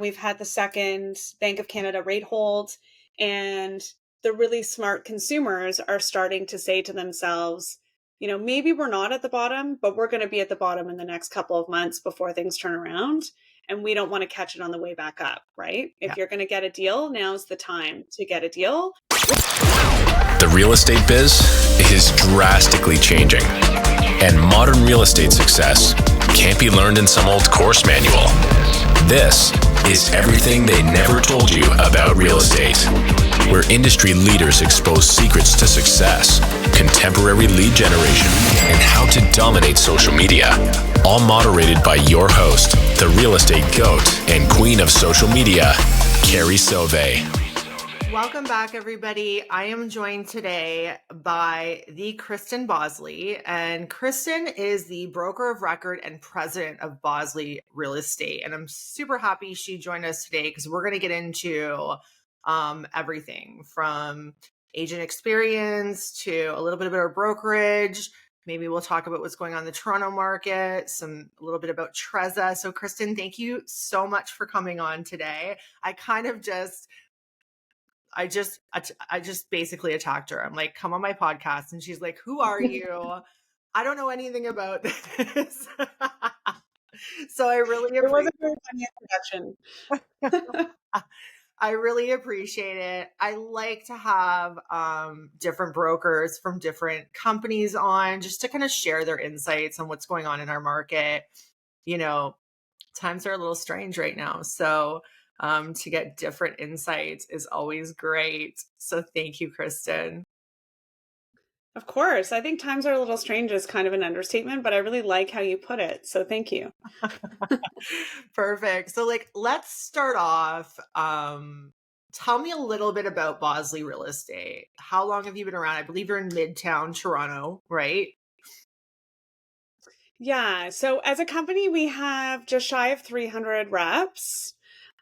We've had the second Bank of Canada rate hold, and the really smart consumers are starting to say to themselves, maybe we're not at the bottom, but we're going to be at the bottom in the next couple of months before things turn around. And we don't want to catch it on the way back up, right? If you're going to get a deal, now's the time to get a deal. The real estate biz is drastically changing, and modern real estate success can't be learned in some old course manual. This is everything they never told you about real estate, where industry leaders expose secrets to success, contemporary lead generation, and how to dominate social media. All moderated by your host, the real estate goat and queen of social media, Carrie. Welcome back, everybody. I am joined today by the Christan Bosley, and Christan is the broker of record and president of Bosley Real Estate. And I'm super happy she joined us today because we're going to get into everything from agent experience to a little bit about our brokerage. Maybe we'll talk about what's going on in the Toronto market, a little bit about Treza. So Christan, thank you so much for coming on today. I just basically attacked her. I'm like, come on my podcast. And she's like, who are you? I don't know anything about this. So I really appreciate it. It was a very funny introduction. I really appreciate it. I like to have different brokers from different companies on just to kind of share their insights on what's going on in our market. Times are a little strange right now. So to get different insights is always great. So thank you, Christan. Of course. I think times are a little strange is kind of an understatement, but I really like how you put it. So thank you. Perfect. So let's start off. Tell me a little bit about Bosley Real Estate. How long have you been around? I believe you're in Midtown Toronto, right? Yeah. So as a company, we have just shy of 300 reps.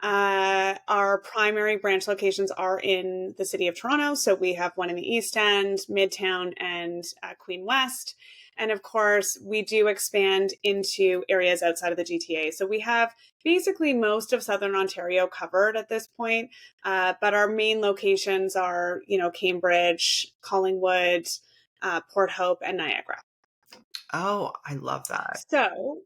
Our primary branch locations are in the city of Toronto. So we have one in the East End, Midtown, and Queen West. And of course, we do expand into areas outside of the GTA. So we have basically most of Southern Ontario covered at this point. But our main locations are, Cambridge, Collingwood, Port Hope, and Niagara. Oh, I love that. So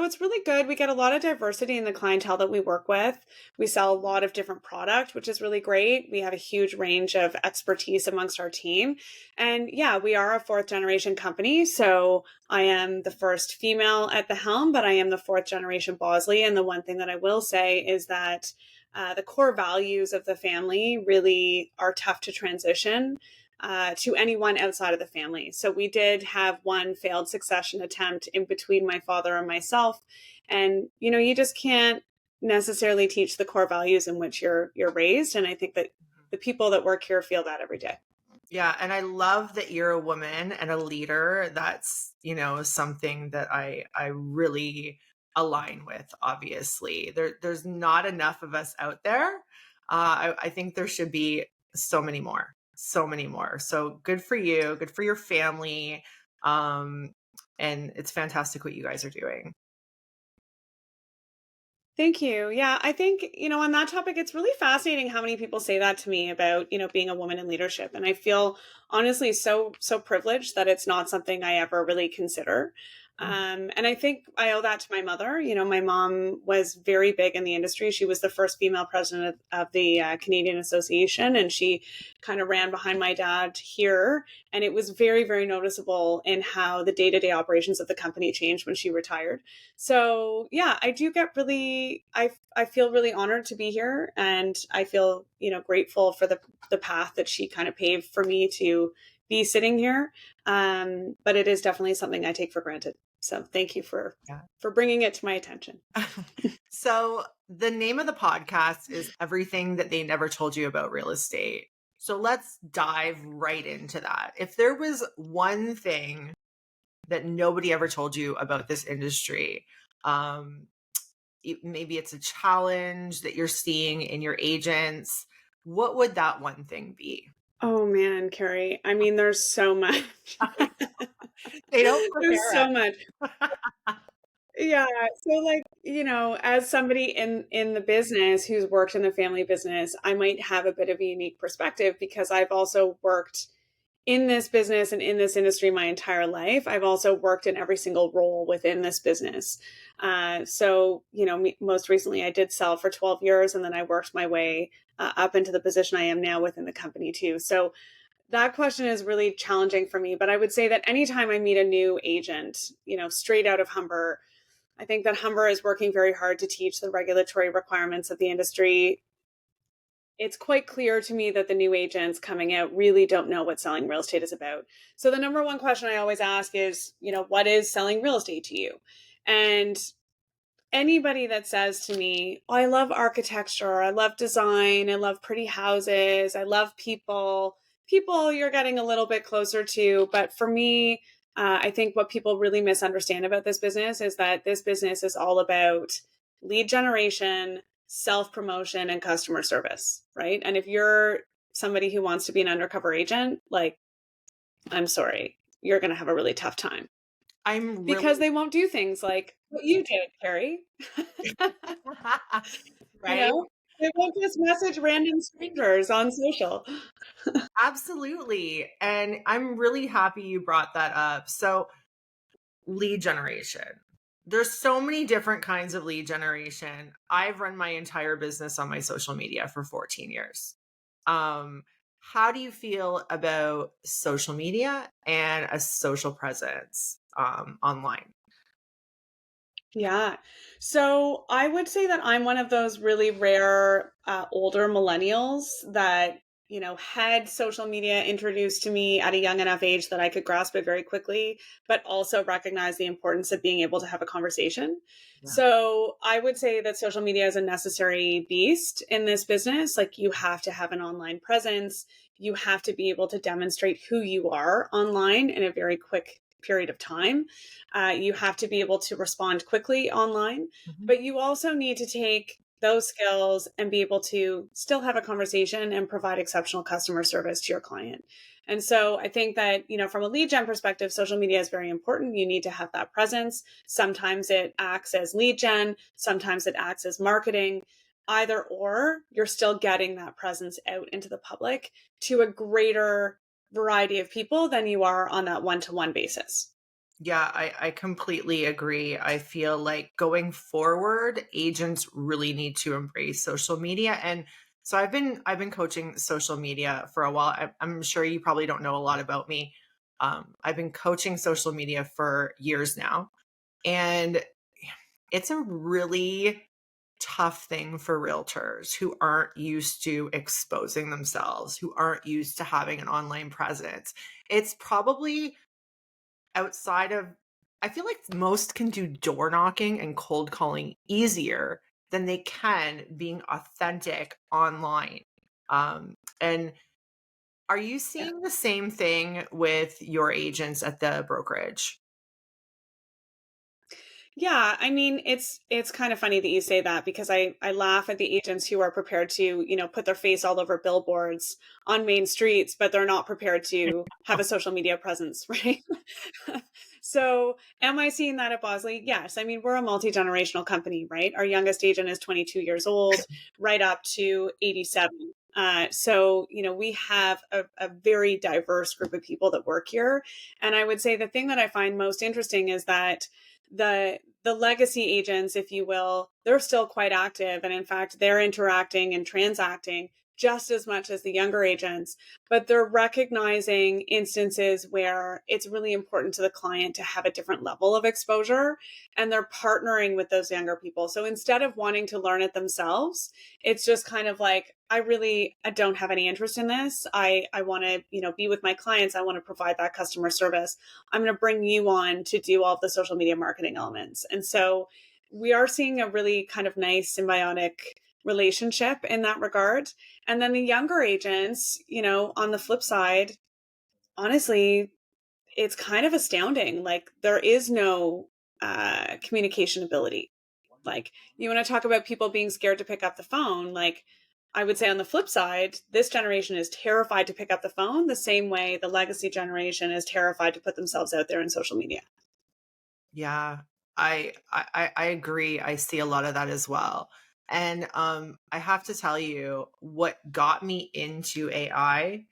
it's really good. We get a lot of diversity in the clientele that we work with. We sell a lot of different product, which is really great. We have a huge range of expertise amongst our team. And we are a fourth generation company. So I am the first female at the helm, but I am the fourth generation Bosley. And the one thing that I will say is that the core values of the family really are tough to transition to anyone outside of the family. So we did have one failed succession attempt in between my father and myself. And, you just can't necessarily teach the core values in which you're raised. And I think that the people that work here feel that every day. Yeah. And I love that you're a woman and a leader. That's, something that I really align with, obviously. There's not enough of us out there. I think there should be so many more. So good for you. Good for your family. And it's fantastic what you guys are doing. Thank you. Yeah, I think, on that topic, it's really fascinating how many people say that to me about, being a woman in leadership. And I feel honestly so privileged that it's not something I ever really consider. And I think I owe that to my mother. My mom was very big in the industry. She was the first female president of the Canadian Association, and she kind of ran behind my dad here. And it was very, very noticeable in how the day-to-day operations of the company changed when she retired. So I do get really, I feel really honored to be here, and I feel, grateful for the path that she kind of paved for me to be sitting here. But it is definitely something I take for granted. So thank you for bringing it to my attention. So the name of the podcast is Everything That They Never Told You About Real Estate. So let's dive right into that. If there was one thing that nobody ever told you about this industry, maybe it's a challenge that you're seeing in your agents, what would that one thing be? Oh man, Carrie. I mean, there's so much. They don't prepare There's so much. Yeah. So like, as somebody in the business who's worked in the family business, I might have a bit of a unique perspective because I've also worked in this business and in this industry my entire life. I've also worked in every single role within this business. So, most recently I did sell for 12 years and then I worked my way up into the position I am now within the company too. So that question is really challenging for me. But I would say that anytime I meet a new agent, straight out of Humber, I think that Humber is working very hard to teach the regulatory requirements of the industry. It's quite clear to me that the new agents coming out really don't know what selling real estate is about. So the number one question I always ask is, what is selling real estate to you? And anybody that says to me, oh, I love architecture, I love design, I love pretty houses, I love people you're getting a little bit closer to. But for me, I think what people really misunderstand about this business is that this business is all about lead generation, self promotion, and customer service, right? And if you're somebody who wants to be an undercover agent, like, I'm sorry, you're going to have a really tough time because they won't do things like what you did, Carrie. Right? They won't just message random strangers on social. Absolutely. And I'm really happy you brought that up. So, lead generation. There's so many different kinds of lead generation. I've run my entire business on my social media for 14 years. Um, how do you feel about social media and a social presence online? Yeah. So I would say that I'm one of those really rare older millennials that, had social media introduced to me at a young enough age that I could grasp it very quickly, but also recognize the importance of being able to have a conversation. Yeah. So I would say that social media is a necessary beast in this business. Like, you have to have an online presence. You have to be able to demonstrate who you are online in a very quick period of time. You have to be able to respond quickly online, Mhm. but you also need to take those skills and be able to still have a conversation and provide exceptional customer service to your client. And so I think that, from a lead gen perspective, social media is very important. You need to have that presence. Sometimes it acts as lead gen, sometimes it acts as marketing. Either or, you're still getting that presence out into the public to a greater variety of people than you are on that one-to-one basis. Yeah, I completely agree. I feel like going forward, agents really need to embrace social media. And so I've been coaching social media for a while. I'm sure you probably don't know a lot about me. I've been coaching social media for years now, and it's a really tough thing for realtors who aren't used to exposing themselves, who aren't used to having an online presence. It's probably outside of, I feel like most can do door knocking and cold calling easier than they can being authentic online. And are you Yeah. seeing the same thing with your agents at the brokerage? Yeah, I mean, it's kind of funny that you say that because I laugh at the agents who are prepared to, put their face all over billboards on main streets, but they're not prepared to have a social media presence, right? So, am I seeing that at Bosley? Yes. I mean, we're a multi-generational company, right? Our youngest agent is 22 years old, right up to 87. So, we have a very diverse group of people that work here. And I would say the thing that I find most interesting is that the legacy agents, if you will, they're still quite active, and in fact they're interacting and transacting just as much as the younger agents, but they're recognizing instances where it's really important to the client to have a different level of exposure, and they're partnering with those younger people. So instead of wanting to learn it themselves, it's just kind of like, I don't have any interest in this. I want to, be with my clients. I want to provide that customer service. I'm going to bring you on to do all of the social media marketing elements. And so we are seeing a really kind of nice symbiotic relationship in that regard. And then the younger agents, on the flip side, honestly, it's kind of astounding. Like, there is no communication ability. Like, you want to talk about people being scared to pick up the phone, like, I would say on the flip side, this generation is terrified to pick up the phone the same way the legacy generation is terrified to put themselves out there in social media. Yeah. I agree. I see a lot of that as well. And I have to tell you, what got me into AI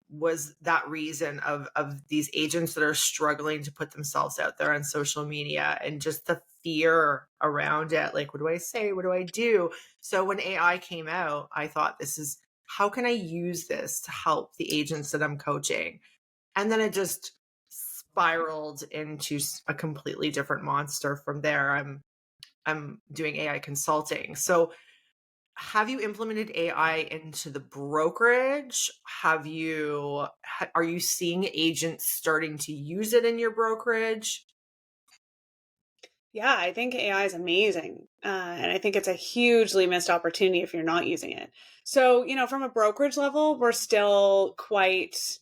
was that reason of these agents that are struggling to put themselves out there on social media, and just the fear around it. Like, what do I say? What do I do? So when AI came out, I thought, this is, how can I use this to help the agents that I'm coaching? And then it just spiraled into a completely different monster from there. I'm doing AI consulting. So have you implemented AI into the brokerage? Are you seeing agents starting to use it in your brokerage? Yeah, I think AI is amazing. And I think it's a hugely missed opportunity if you're not using it. So, from a brokerage level, we're still quite,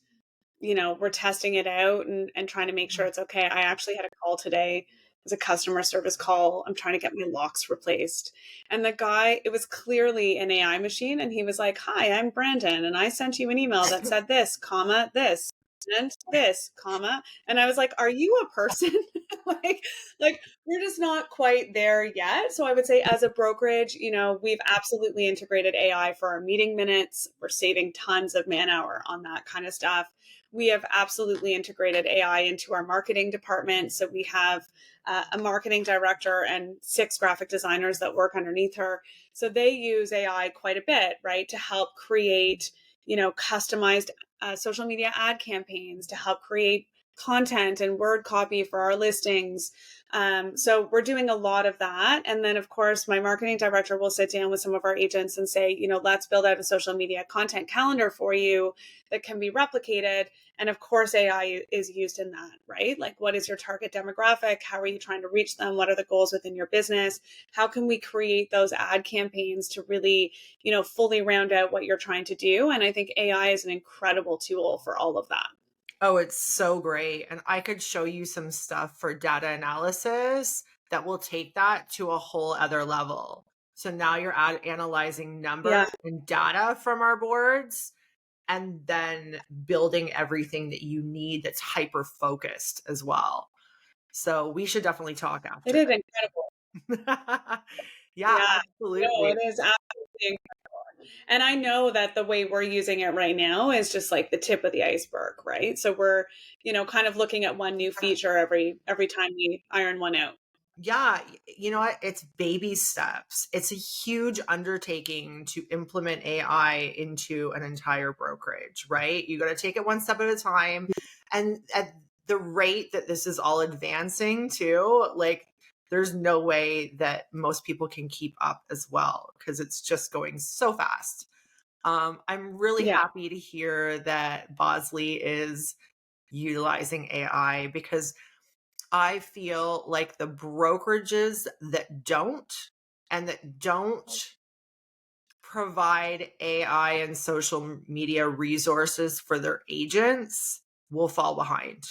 we're testing it out and trying to make sure it's okay. I actually had a call today. It was a customer service call. I'm trying to get my locks replaced. And the guy, it was clearly an AI machine. And he was like, "Hi, I'm Brandon. And I sent you an email that said this, comma, this, and this, comma." And I was like, "Are you a person?" like, like we're just not quite there yet. So I would say as a brokerage, we've absolutely integrated AI for our meeting minutes. We're saving tons of man hour on that kind of stuff. We have absolutely integrated AI into our marketing department. So we have a marketing director and 6 graphic designers that work underneath her. So they use AI quite a bit, right, to help create, customized social media ad campaigns, to help create content and word copy for our listings. So we're doing a lot of that. And then, of course, my marketing director will sit down with some of our agents and say, let's build out a social media content calendar for you that can be replicated. And of course, AI is used in that, right? Like, what is your target demographic? How are you trying to reach them? What are the goals within your business? How can we create those ad campaigns to really, fully round out what you're trying to do? And I think AI is an incredible tool for all of that. Oh, it's so great. And I could show you some stuff for data analysis that will take that to a whole other level. So now you're analyzing numbers Yeah. and data from our boards, and then building everything that you need that's hyper focused as well. So we should definitely talk It after is incredible. this. Yeah, Yeah. No, absolutely. it is absolutely. And I know that the way we're using it right now is just like the tip of the iceberg, right? So we're, kind of looking at one new feature every time we iron one out. Yeah, you know what? It's baby steps. It's a huge undertaking to implement AI into an entire brokerage, right? You got to take it one step at a time. And at the rate that this is all advancing too, like, there's no way that most people can keep up as well, because it's just going so fast. I'm really Yeah. happy to hear that Bosley is utilizing AI, because I feel like the brokerages that don't, and that don't provide AI and social media resources for their agents, will fall behind.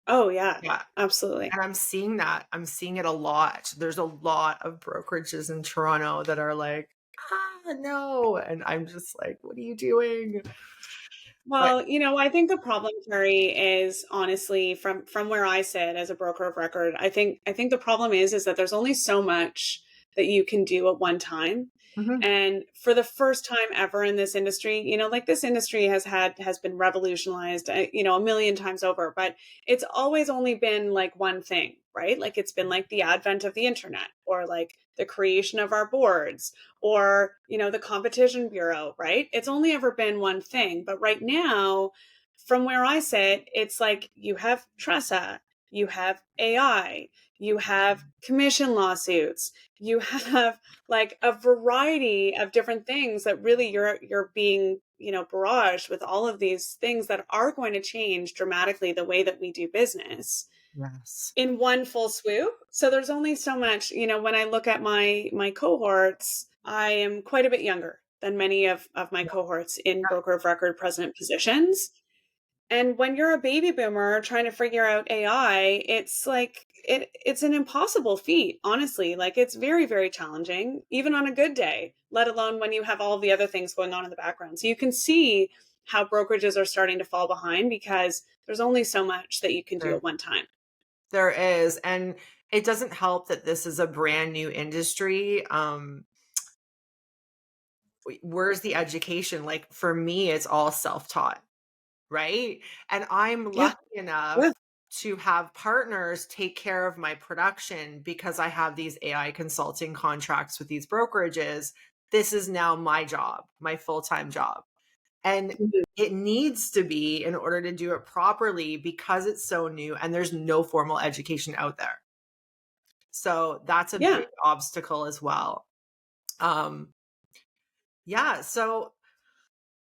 Oh, yeah, Yeah. absolutely. And I'm seeing that. I'm seeing it a lot. There's a lot of brokerages in Toronto that are like, no. And I'm just like, what are you doing? But Well, I think the problem, Carrie, is honestly from where I sit as a broker of record. I think the problem is that there's only so much that you can do at one time. mhm, And for the first time ever in this industry, like this industry has been revolutionized, a million times over, but it's always only been like one thing, right? Like it's been like the advent of the internet, or like the creation of our boards, or the competition bureau, right? It's only ever been one thing. But right now, from where I sit, it's like you have Tressa, you have AI, you have commission lawsuits, you have like a variety of different things that really you're being barraged with all of these things that are going to change dramatically the way that we do business yes. in one full swoop. So there's only so much, when I look at my cohorts, I am quite a bit younger than many of my cohorts in broker of record president positions. And when you're a baby boomer trying to figure out AI, it's like it's an impossible feat, honestly. Like it's very, very challenging, even on a good day, let alone when you have all the other things going on in the background. So you can see how brokerages are starting to fall behind because there's only so much that you can do Sure. at one time. There is. And it doesn't help that this is a brand new industry. Where's the education? Like for me, it's all self-taught, right? And I'm Yeah. lucky enough Yeah. to have partners take care of my production because I have these AI consulting contracts with these brokerages. This is now my job, my full-time job. And Mhm. it needs to be in order to do it properly because it's so new and there's no formal education out there. So that's a Yeah. big obstacle as well. Um, yeah. So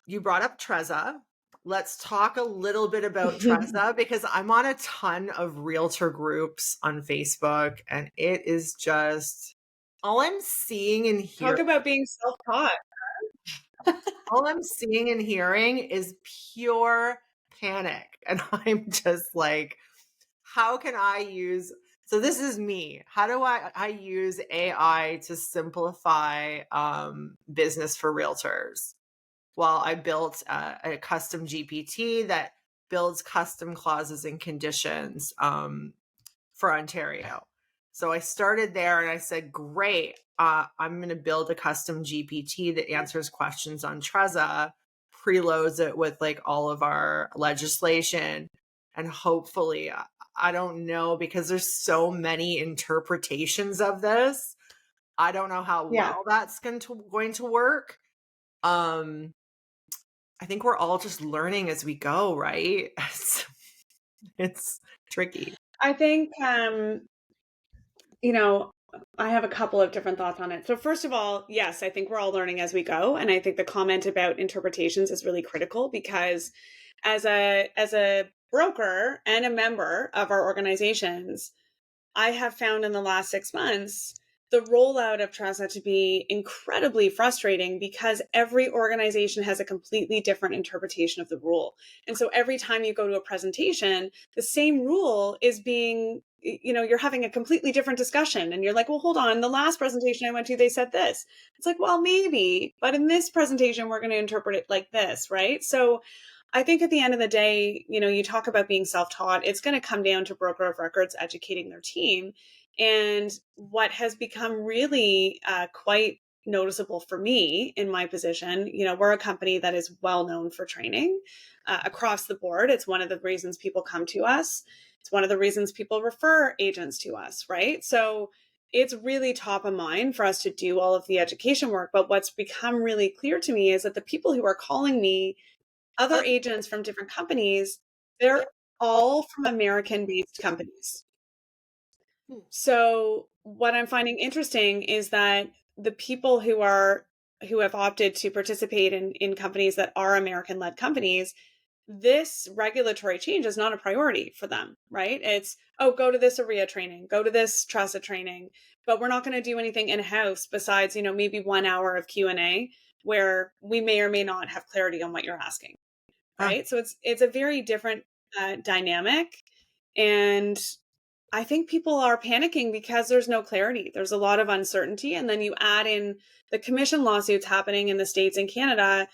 you brought up Trezza. Let's talk a little bit about Trezza because I'm on a ton of realtor groups on Facebook and it is just all I'm seeing and Talk hearing. about being self-taught. All I'm seeing and hearing is pure panic. And I'm just like, how can I use so this is me. How do I use AI to simplify business for realtors? Well, I built a custom GPT that builds custom clauses and conditions for Ontario. So I started there and I said, great, I'm going to build a custom GPT that answers questions on Trezza, preloads it with like all of our legislation. And hopefully, I don't know, because there's so many interpretations of this. I don't know how Yeah. well that's going to work. Um, I think we're all just learning as we go, right? It's tricky. I think, you know, I have a couple of different thoughts on it. So first of all, yes, I think we're all learning as we go. And I think the comment about interpretations is really critical because as a broker and a member of our organizations, I have found in the last 6 months the rollout of Trezza to be incredibly frustrating because every organization has a completely different interpretation of the rule. And so every time you go to a presentation, the same rule is being, you're having a completely different discussion. And you're like, well, hold on. The last presentation I went to, they said this. It's like, well, maybe, but in this presentation, we're going to interpret it like this, right? So I think at the end of the day, you talk about being self-taught, it's going to come down to broker of records educating their team. And what has become really quite noticeable for me in my position, we're a company that is well known for training across the board. It's one of the reasons people come to us. It's one of the reasons people refer agents to us, right? So it's really top of mind for us to do all of the education work. But what's become really clear to me is that the people who are calling me, other agents from different companies, they're all from American based companies. So what I'm finding interesting is that the people who have opted to participate in companies that are American led companies, this regulatory change is not a priority for them, right? It's, oh, go to this ARIA training, go to this TRASA training, but we're not going to do anything in-house besides, maybe 1 hour of Q&A where we may or may not have clarity on what you're asking, Ah, right? So it's a very different dynamic. And I think people are panicking because there's no clarity. There's a lot of uncertainty. And then you add in the commission lawsuits happening in the States and Canada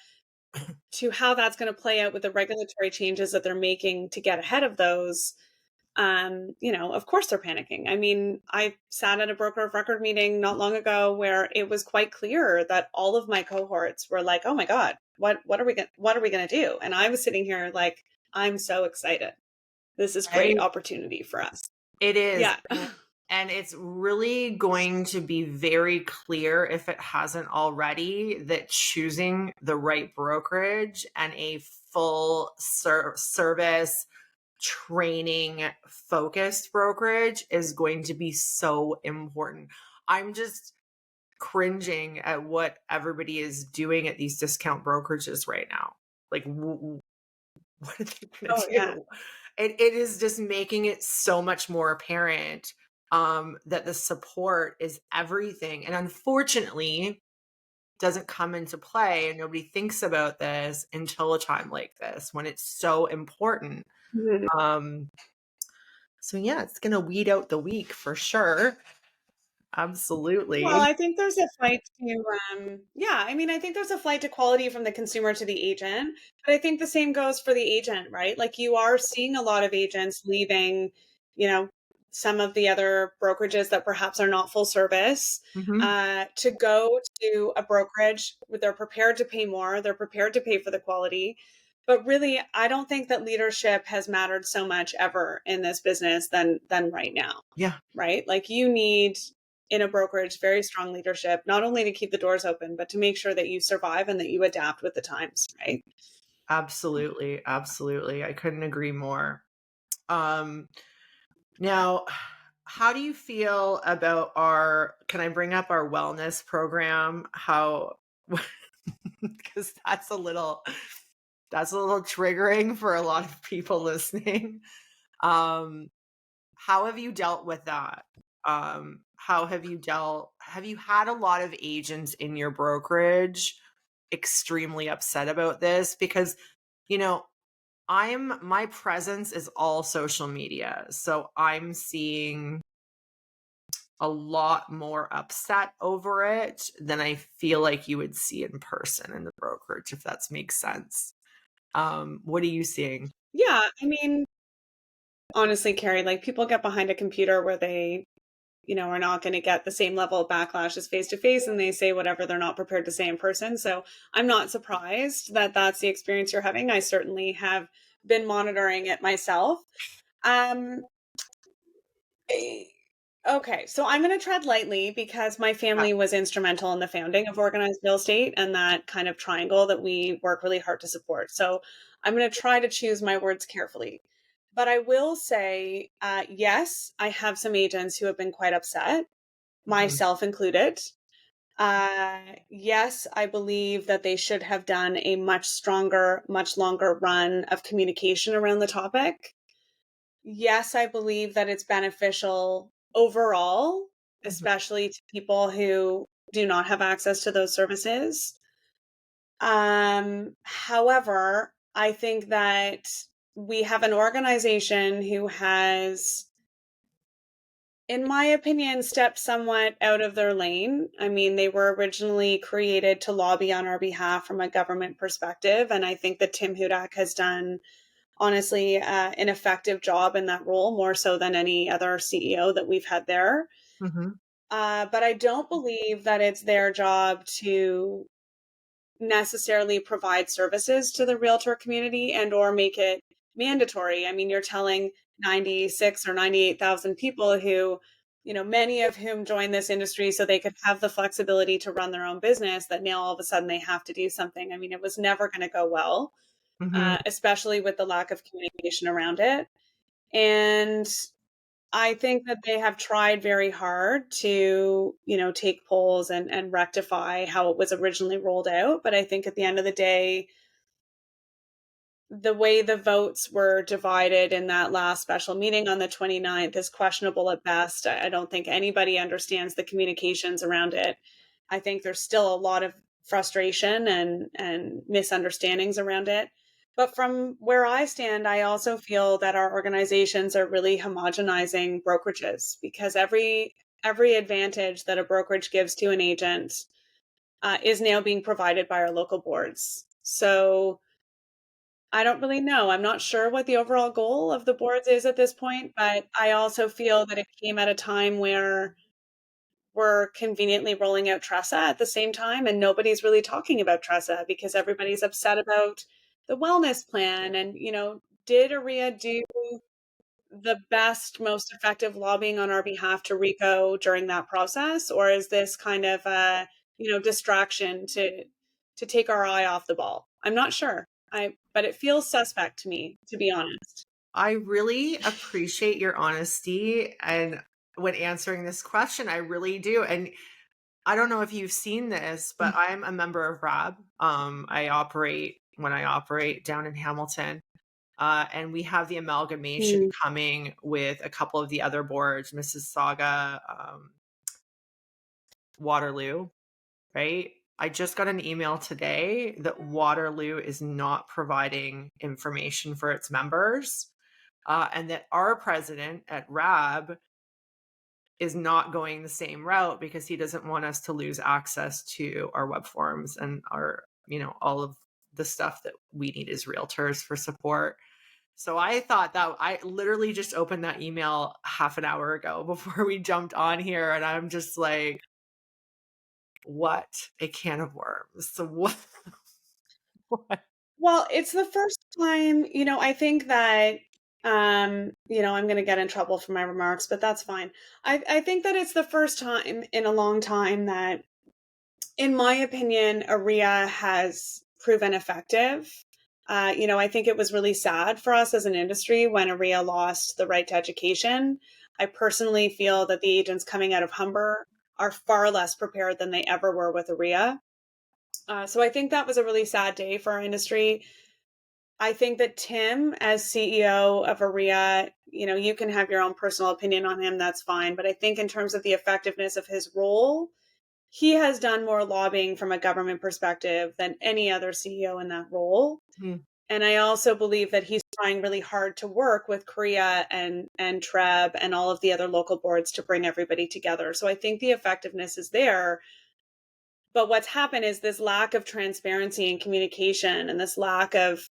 to how that's going to play out with the regulatory changes that they're making to get ahead of those. Of course they're panicking. I mean, I sat at a broker of record meeting not long ago where it was quite clear that all of my cohorts were like, "Oh my God, what are we going to do?" And I was sitting here like, "I'm so excited. This is great right? opportunity for us." It is. Yeah. And it's really going to be very clear, if it hasn't already, that choosing the right brokerage and a full service training focused brokerage is going to be so important. I'm just cringing at what everybody is doing at these discount brokerages right now. Like, what are they going Oh to yeah. do? It is just making it so much more apparent that the support is everything. And unfortunately, doesn't come into play and nobody thinks about this until a time like this when it's so important. Mhm. Um, so yeah, it's gonna weed out the weak for sure. Well, Absolutely. I think there's a flight to, yeah, I mean, I think there's a flight to quality from the consumer to the agent, but I think the same goes for the agent, right? Like you are seeing a lot of agents leaving, you know, some of the other brokerages that perhaps are not full service, Mm-hmm. to go to a brokerage where they're prepared to pay more, they're prepared to pay for the quality. But really, I don't think that leadership has mattered so much ever in this business than right now, Yeah, right? Like you need in a brokerage very strong leadership, not only to keep the doors open, but to make sure that you survive and that you adapt with the times, right? absolutely. Absolutely. I couldn't agree more. Um, Now, how do you feel about can I bring up our wellness program? How, because that's a little triggering for a lot of people listening. Um, how have you dealt with that? Have you had a lot of agents in your brokerage extremely upset about this? Because, you know, my presence is all social media. So I'm seeing a lot more upset over it than I feel like you would see in person in the brokerage, if that makes sense. What are you seeing? Yeah, I mean, honestly, Carrie, like people get behind a computer where they, are not going to get the same level of backlash as face to face, and they say whatever they're not prepared to say in person. So I'm not surprised that that's the experience you're having. I certainly have been monitoring it myself. Um, eh, okay, so I'm going to tread lightly because my Yeah. family was instrumental in the founding of organized real estate and that kind of triangle that we work really hard to support. So I'm going to try to choose my words carefully. But I will say, yes, I have some agents who have been quite upset, Mhm. myself included. Yes, I believe that they should have done a much stronger, much longer run of communication around the topic. Yes, I believe that it's beneficial overall, Mhm. especially to people who do not have access to those services. However, I think that we have an organization who has, in my opinion, stepped somewhat out of their lane. I mean, they were originally created to lobby on our behalf from a government perspective. And I think that Tim Hudak has done, honestly, an effective job in that role, more so than any other CEO that we've had there. Mhm. But I don't believe that it's their job to necessarily provide services to the realtor community and or make it mandatory. I mean, you're telling 96 or 98,000 people who, many of whom joined this industry so they could have the flexibility to run their own business, that now all of a sudden they have to do something. I mean, it was never going to go well, Mhm. especially with the lack of communication around it. And I think that they have tried very hard to, take polls and rectify how it was originally rolled out. But I think at the end of the day, the way the votes were divided in that last special meeting on the 29th is questionable at best. I don't think anybody understands the communications around it. I think there's still a lot of frustration and misunderstandings around it. But from where I stand, I also feel that our organizations are really homogenizing brokerages because every advantage that a brokerage gives to an agent is now being provided by our local boards. So I don't really know. I'm not sure what the overall goal of the boards is at this point, but I also feel that it came at a time where we're conveniently rolling out Tressa at the same time, and nobody's really talking about Tressa because everybody's upset about the wellness plan. And, did AREA do the best, most effective lobbying on our behalf to RICO during that process? Or is this kind of a, distraction to take our eye off the ball? I'm not sure. But it feels suspect to me, to be honest. I really appreciate your honesty and when answering this question, I really do. And I don't know if you've seen this, but I'm a member of RAB. I operate down in Hamilton. And we have the amalgamation Mm. coming with a couple of the other boards, Mississauga, Waterloo, right? I just got an email today that Waterloo is not providing information for its members, and that our president at RAB is not going the same route because he doesn't want us to lose access to our web forms and all of the stuff that we need as realtors for support. So I thought that I literally just opened that email half an hour ago before we jumped on here. And I'm just like, what a can of worms. So what? what? Well, it's the first time, I think that, I'm going to get in trouble for my remarks, but that's fine. I think that it's the first time in a long time that, in my opinion, AREA has proven effective. I think it was really sad for us as an industry when AREA lost the right to education. I personally feel that the agents coming out of Humber are far less prepared than they ever were with AREA. So I think that was a really sad day for our industry. I think that Tim, as CEO of AREA, you can have your own personal opinion on him. That's fine. But I think in terms of the effectiveness of his role, he has done more lobbying from a government perspective than any other CEO in that role. Hmm. And I also believe that he's trying really hard to work with Korea and Treb and all of the other local boards to bring everybody together. So I think the effectiveness is there. But what's happened is this lack of transparency and communication and this lack of,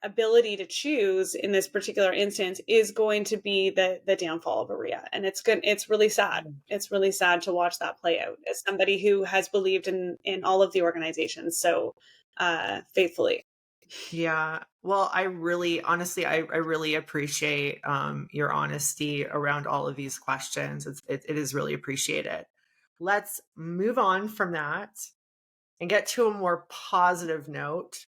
ability to choose in this particular instance is going to be the downfall of AREA. And it's good. It's really sad. It's really sad to watch that play out as somebody who has believed in all of the organizations so faithfully. Yeah. Well, honestly, I really appreciate your honesty around all of these questions. It is really appreciated. Let's move on from that and get to a more positive note.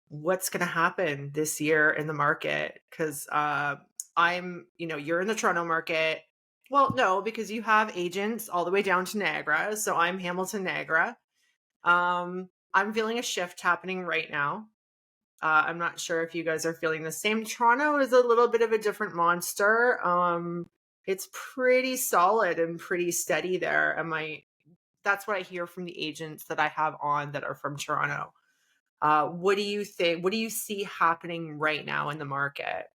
What's going to happen this year in the market? Because you're in the Toronto market. Well, no, because you have agents all the way down to Niagara. So I'm Hamilton, Niagara. I'm feeling a shift happening right now. I'm not sure if you guys are feeling the same. Toronto is a little bit of a different monster. It's pretty solid and pretty steady there. That's what I hear from the agents that I have on that are from Toronto. What do you think? What do you see happening right now in the market?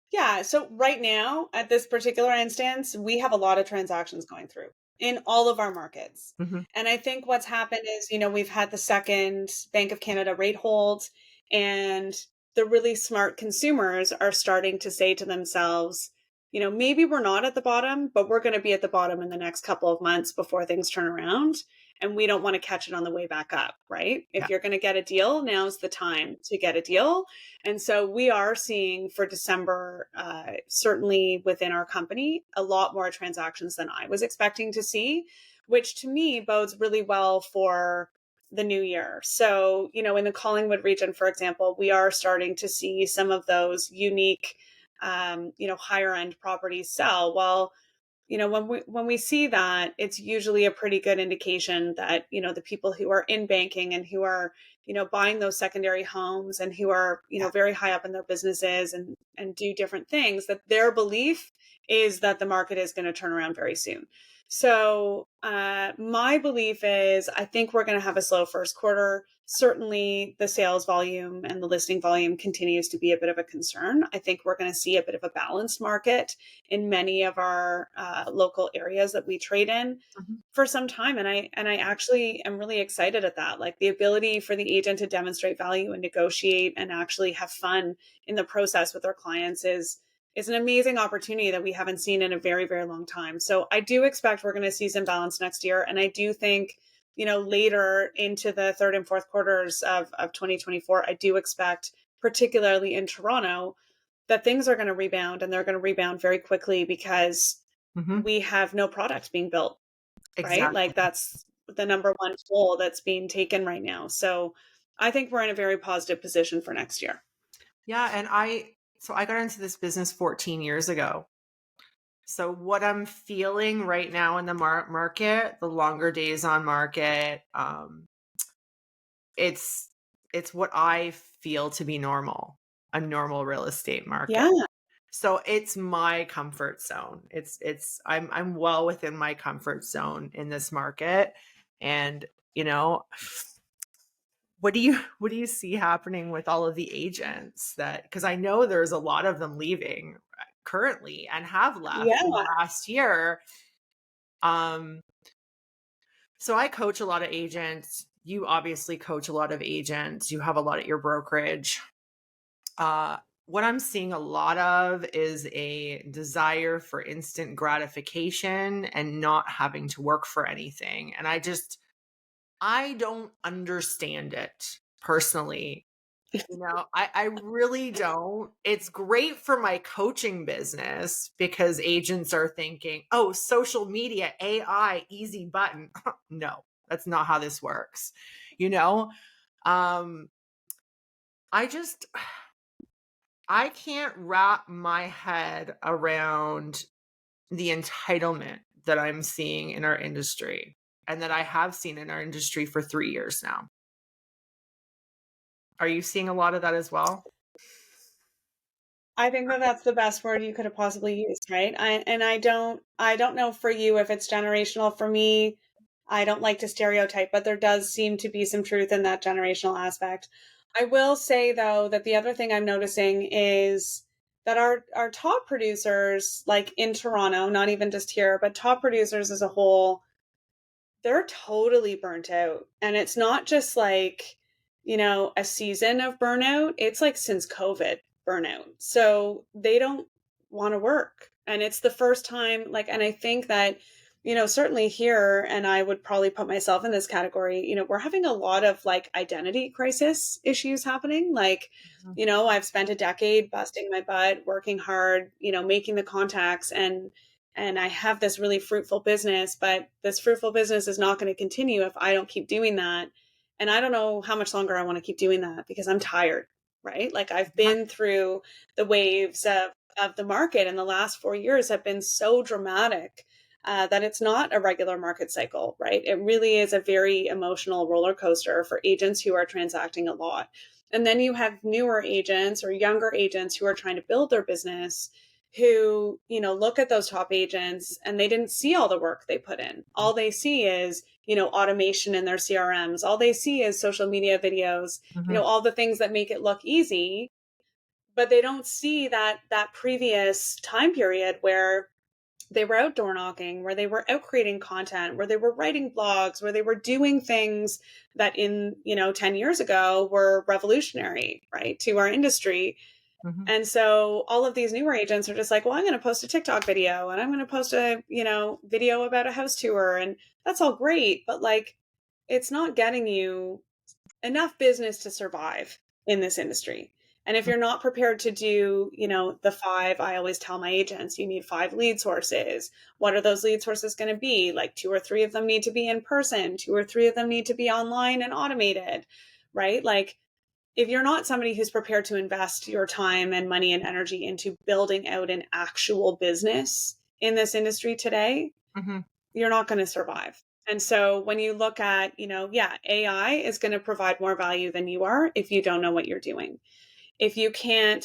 Yeah. So right now, at this particular instance, we have a lot of transactions going through in all of our markets. Mm-hmm. And I think what's happened is, we've had the second Bank of Canada rate hold, and the really smart consumers are starting to say to themselves, maybe we're not at the bottom, but we're going to be at the bottom in the next couple of months before things turn around. And we don't want to catch it on the way back up, right? If you're going to get a deal, now's the time to get a deal. And so we are seeing for December, certainly within our company, a lot more transactions than I was expecting to see, which to me bodes really well for the new year. So, in the Collingwood region, for example, we are starting to see some of those unique, higher end properties sell. Well, when we see that, it's usually a pretty good indication that, the people who are in banking and who are, buying those secondary homes and who are, very high up in their businesses and do different things, that their belief is that the market is going to turn around very soon. So my belief is I think we're going to have a slow first quarter. Certainly the sales volume and the listing volume continues to be a bit of a concern. I think we're going to see a bit of a balanced market in many of our local areas that we trade in for some time. And I actually am really excited at that. Like the ability for the agent to demonstrate value and negotiate and actually have fun in the process with our clients is an amazing opportunity that we haven't seen in a very, very long time. So I do expect we're going to see some balance next year. And I do think, later into the third and fourth quarters of 2024, I do expect, particularly in Toronto, that things are going to rebound, and they're going to rebound very quickly because we have no product being built, Exactly. right? Like that's the number one goal that's being taken right now. So I think we're in a very positive position for next year. Yeah. And I got into this business 14 years ago. So what I'm feeling right now in the market, the longer days on market, it's what I feel to be normal, a normal real estate market. Yeah. So it's my comfort zone. I'm well within my comfort zone in this market. And, what do you see happening with all of the agents because I know there's a lot of them leaving currently and have left in the last year. So I coach a lot of agents you obviously coach a lot of agents. You have a lot at your brokerage. What I'm seeing a lot of is a desire for instant gratification and not having to work for anything. And I don't understand it personally. I really don't. It's great for my coaching business because agents are thinking, oh, social media, AI, easy button. No, that's not how this works. You know, um, I just, I can't wrap my head around the entitlement that I'm seeing in our industry and that I have seen in our industry for 3 years now. Are you seeing a lot of that as well? I think that that's the best word you could have possibly used, right? I don't know for you if it's generational. For me, I don't like to stereotype, but there does seem to be some truth in that generational aspect. I will say though that the other thing I'm noticing is that our top producers, like in Toronto, not even just here, but top producers as a whole, they're totally burnt out. And it's not just like, a season of burnout. It's like since COVID burnout. So they don't want to work. And it's the first time, like, and I think that, certainly here, and I would probably put myself in this category, we're having a lot of like identity crisis issues happening. Like, I've spent a decade busting my butt, working hard, making the contacts and I have this really fruitful business, but this fruitful business is not going to continue if I don't keep doing that. And I don't know how much longer I want to keep doing that because I'm tired, right? Like I've been through the waves of the market, and the last 4 years have been so dramatic that it's not a regular market cycle, right? It really is a very emotional roller coaster for agents who are transacting a lot. And then you have newer agents or younger agents who are trying to build their business who, look at those top agents and they didn't see all the work they put in. All they see is, automation in their CRMs. All they see is social media videos, all the things that make it look easy, but they don't see that previous time period where they were outdoor knocking, where they were out creating content, where they were writing blogs, where they were doing things that in, 10 years ago were revolutionary, right, to our industry. And so all of these newer agents are just like, well, I'm going to post a TikTok video and I'm going to post a, video about a house tour. And that's all great. But like, it's not getting you enough business to survive in this industry. And if you're not prepared to do, the 5, I always tell my agents, you need 5 lead sources. What are those lead sources going to be? Like 2 or 3 of them need to be in person. 2 or 3 of them need to be online and automated, right? Like, if you're not somebody who's prepared to invest your time and money and energy into building out an actual business in this industry today, you're not going to survive. And so when you look at, AI is going to provide more value than you are if you don't know what you're doing. If you can't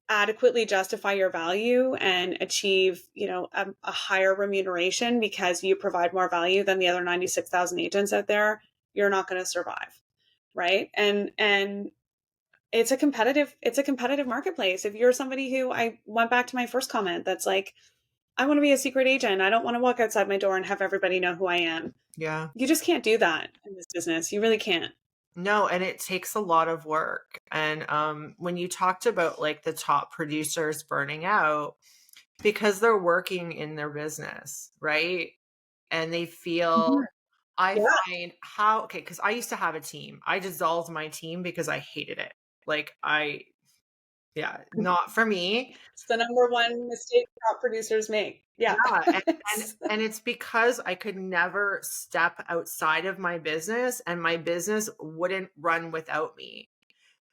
adequately justify your value and achieve, a higher remuneration because you provide more value than the other 96,000 agents out there, you're not going to survive. Right. And it's a competitive marketplace. If you're somebody who, I went back to my first comment, that's like, I want to be a secret agent. I don't want to walk outside my door and have everybody know who I am. Yeah. You just can't do that in this business. You really can't. No, and it takes a lot of work. And when you talked about like the top producers burning out because they're working in their business, right? And they feel I find okay, because I used to have a team. I dissolved my team because I hated it. Like not for me. It's the number one mistake top producers make. Yeah. And it's because I could never step outside of my business and my business wouldn't run without me.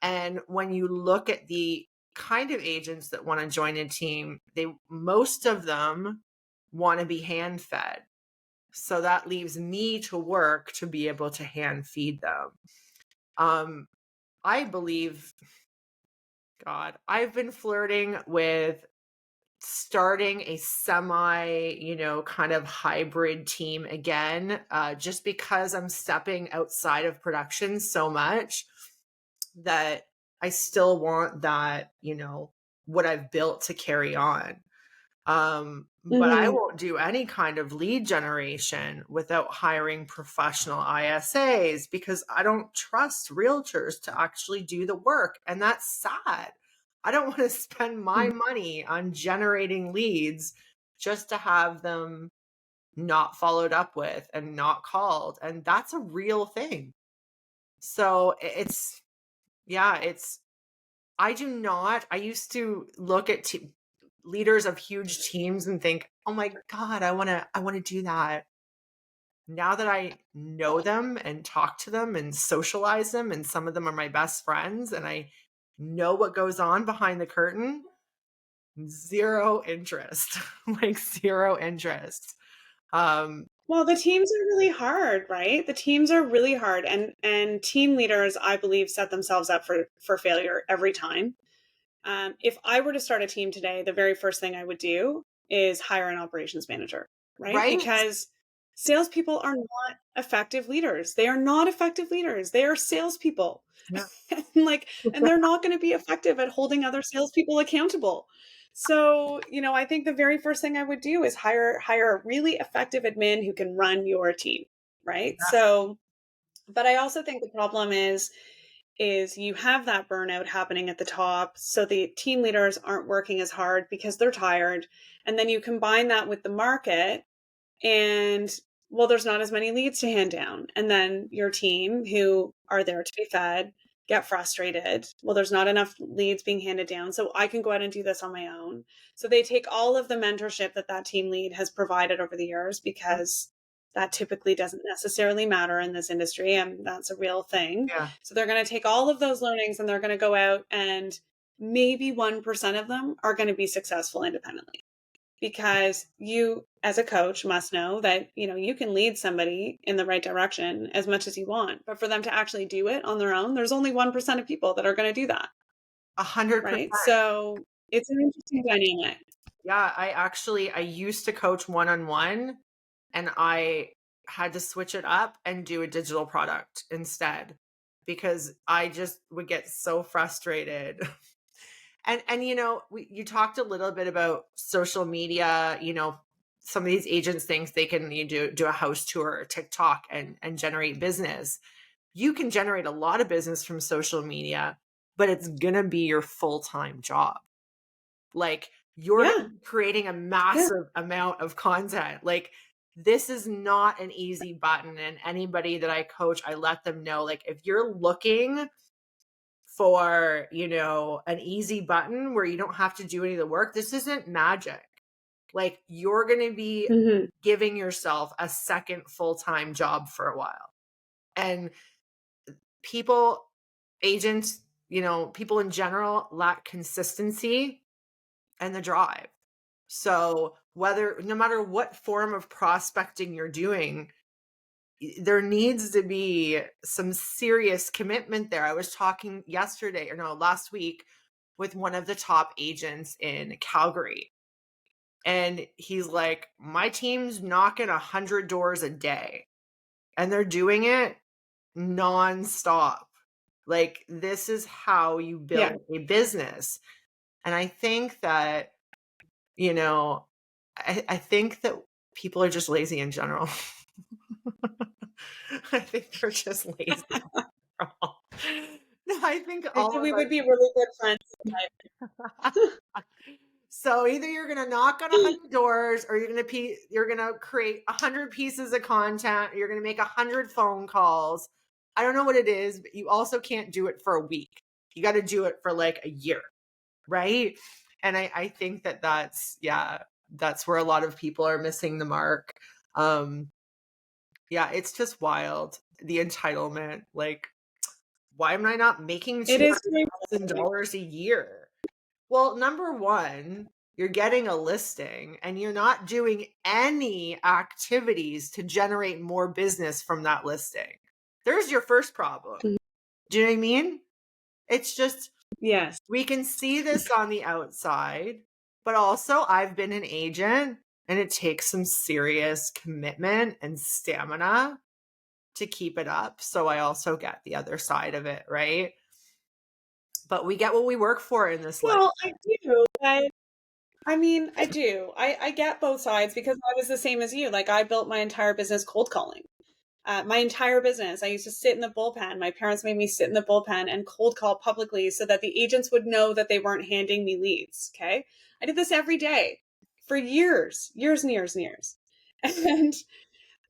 And when you look at the kind of agents that want to join a team, most of them want to be hand fed. So that leaves me to work to be able to hand feed them. I believe, God, I've been flirting with starting a semi, kind of hybrid team again, just because I'm stepping outside of production so much that I still want that, what I've built to carry on. But I won't do any kind of lead generation without hiring professional ISAs because I don't trust realtors to actually do the work. And that's sad. I don't want to spend my money on generating leads just to have them not followed up with and not called. And that's a real thing. So I used to look at leaders of huge teams and think, oh my God, I want to do that. Now that I know them and talk to them and socialize them, and some of them are my best friends, and I know what goes on behind the curtain, zero interest, like zero interest. Well, the teams are really hard, right? The teams are really hard, and team leaders, I believe, set themselves up for failure every time. If I were to start a team today, the very first thing I would do is hire an operations manager, right? Right? Because salespeople are not effective leaders. They are not effective leaders. They are salespeople. Yeah. And they're not going to be effective at holding other salespeople accountable. So, I think the very first thing I would do is hire a really effective admin who can run your team, right? So, but I also think the problem is you have that burnout happening at the top. So the team leaders aren't working as hard because they're tired. And then you combine that with the market and, well, there's not as many leads to hand down. And then your team who are there to be fed get frustrated. Well, there's not enough leads being handed down. So I can go out and do this on my own. So they take all of the mentorship that team lead has provided over the years, because that typically doesn't necessarily matter in this industry, and that's a real thing. Yeah. So they're going to take all of those learnings and they're going to go out, and maybe 1% of them are going to be successful independently, because you as a coach must know that, you can lead somebody in the right direction as much as you want, but for them to actually do it on their own, there's only 1% of people that are going to do that. 100%. Right. So it's an interesting dynamic. Yeah. I used to coach one-on-one, and I had to switch it up and do a digital product instead because I just would get so frustrated. And you talked a little bit about social media. Some of these agents think they can do a house tour or TikTok and generate business. You can generate a lot of business from social media, but it's gonna be your full-time job. Like, you're Yeah. creating a massive amount of content. Like, this is not an easy button. And anybody that I coach, I let them know, like, if you're looking for, an easy button where you don't have to do any of the work, this isn't magic. Like, you're going to be giving yourself a second full-time job for a while. And agents, people in general lack consistency and the drive. So no matter what form of prospecting you're doing, there needs to be some serious commitment there. I was talking last week with one of the top agents in Calgary. And he's like, my team's knocking 100 doors a day, and they're doing it nonstop. Like, this is how you build a business. And I think that, I think that people are just lazy in general. I think they're just lazy. No, I think We would be really good friends. So either you're going to knock on 100 doors, or you're going to create 100 pieces of content. Or you're going to make 100 phone calls. I don't know what it is, but you also can't do it for a week. You got to do it for like a year. Right. And I think that's where a lot of people are missing the mark. It's just wild. The entitlement, like, why am I not making $200,000 a year? Well, number one, you're getting a listing and you're not doing any activities to generate more business from that listing. There's your first problem. Do you know what I mean? It's just, yes, we can see this on the outside, but also I've been an agent, and it takes some serious commitment and stamina to keep it up. So I also get the other side of it, right? But we get what we work for in this life. Well, I do, but I mean, I do. I get both sides because I was the same as you. Like I built my entire business cold calling. My entire business. I used to sit in the bullpen. My parents made me sit in the bullpen and cold call publicly so that the agents would know that they weren't handing me leads. Okay. I did this every day for years, years and years and years. And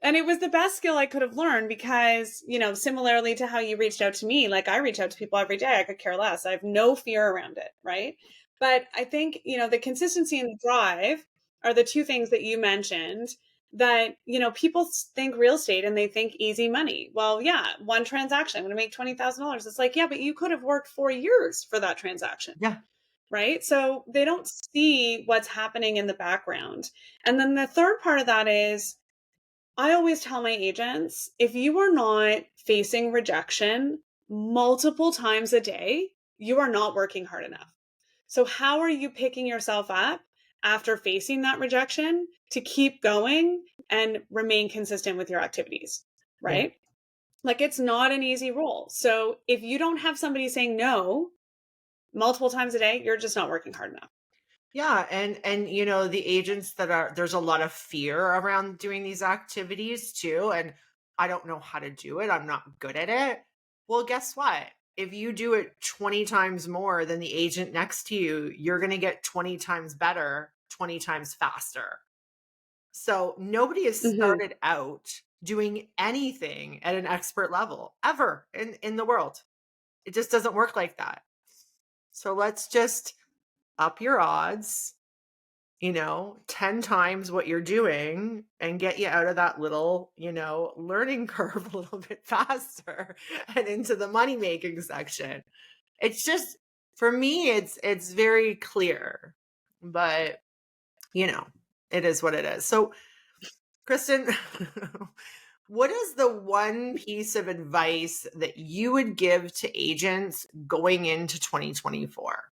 and it was the best skill I could have learned because, similarly to how you reached out to me, like I reach out to people every day. I could care less. I have no fear around it. Right. But I think, the consistency and the drive are the two things that you mentioned that, people think real estate and they think easy money. Well, yeah, one transaction, I'm going to make $20,000. It's like, yeah, but you could have worked 4 years for that transaction. Yeah. Right. So they don't see what's happening in the background. And then the third part of that is, I always tell my agents, if you are not facing rejection multiple times a day, you are not working hard enough. So how are you picking yourself up after facing that rejection to keep going and remain consistent with your activities, Yeah. right? Like it's not an easy role. So if you don't have somebody saying no multiple times a day, you're just not working hard enough. Yeah, and the agents there's a lot of fear around doing these activities too, and I don't know how to do it. I'm not good at it. Well, guess what? If you do it 20 times more than the agent next to you, you're going to get 20 times better, 20 times faster. So, nobody has Mm-hmm. started out doing anything at an expert level ever in the world. It just doesn't work like that. So, let's just up your odds 10 times what you're doing and get you out of that little, learning curve a little bit faster and into the money making section. It's just, for me, it's very clear, but it is what it is. So, Kristen, what is the one piece of advice that you would give to agents going into 2024?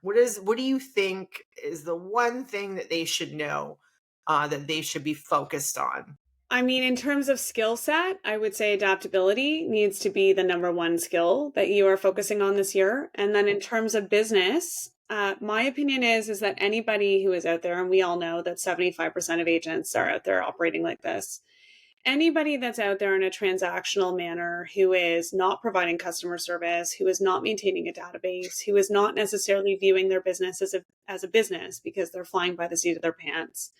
What do you think is the one thing that they should know, that they should be focused on? I mean, in terms of skill set, I would say adaptability needs to be the number one skill that you are focusing on this year. And then in terms of business, my opinion is that anybody who is out there, and we all know that 75% of agents are out there operating like this. Anybody that's out there in a transactional manner who is not providing customer service, who is not maintaining a database, who is not necessarily viewing their business as a business because they're flying by the seat of their pants,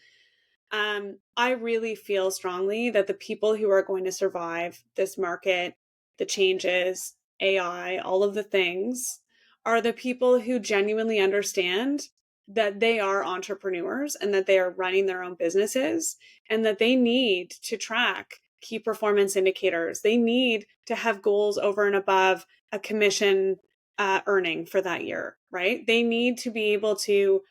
I really feel strongly that the people who are going to survive this market, the changes, AI, all of the things, are the people who genuinely understand that they are entrepreneurs and that they are running their own businesses and that they need to track key performance indicators. They need to have goals over and above a commission earning for that year, right? They need to be able to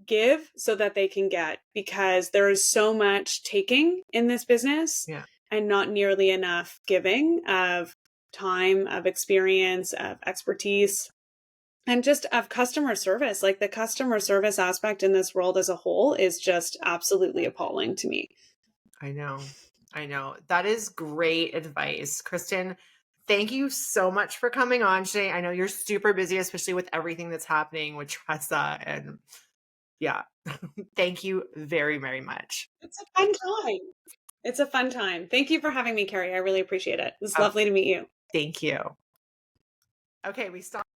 give so that they can get, because there is so much taking in this business Yeah. and not nearly enough giving of time, of experience, of expertise, and just of customer service. Like the customer service aspect in this world as a whole is just absolutely appalling to me. I know. I know. That is great advice. Kristen, thank you so much for coming on today. I know you're super busy, especially with everything that's happening with Tressa. And yeah, thank you very, very much. It's a fun time. It's a fun time. Thank you for having me, Carrie. I really appreciate it. It's Oh, lovely to meet you. thank you. Okay, we stopped.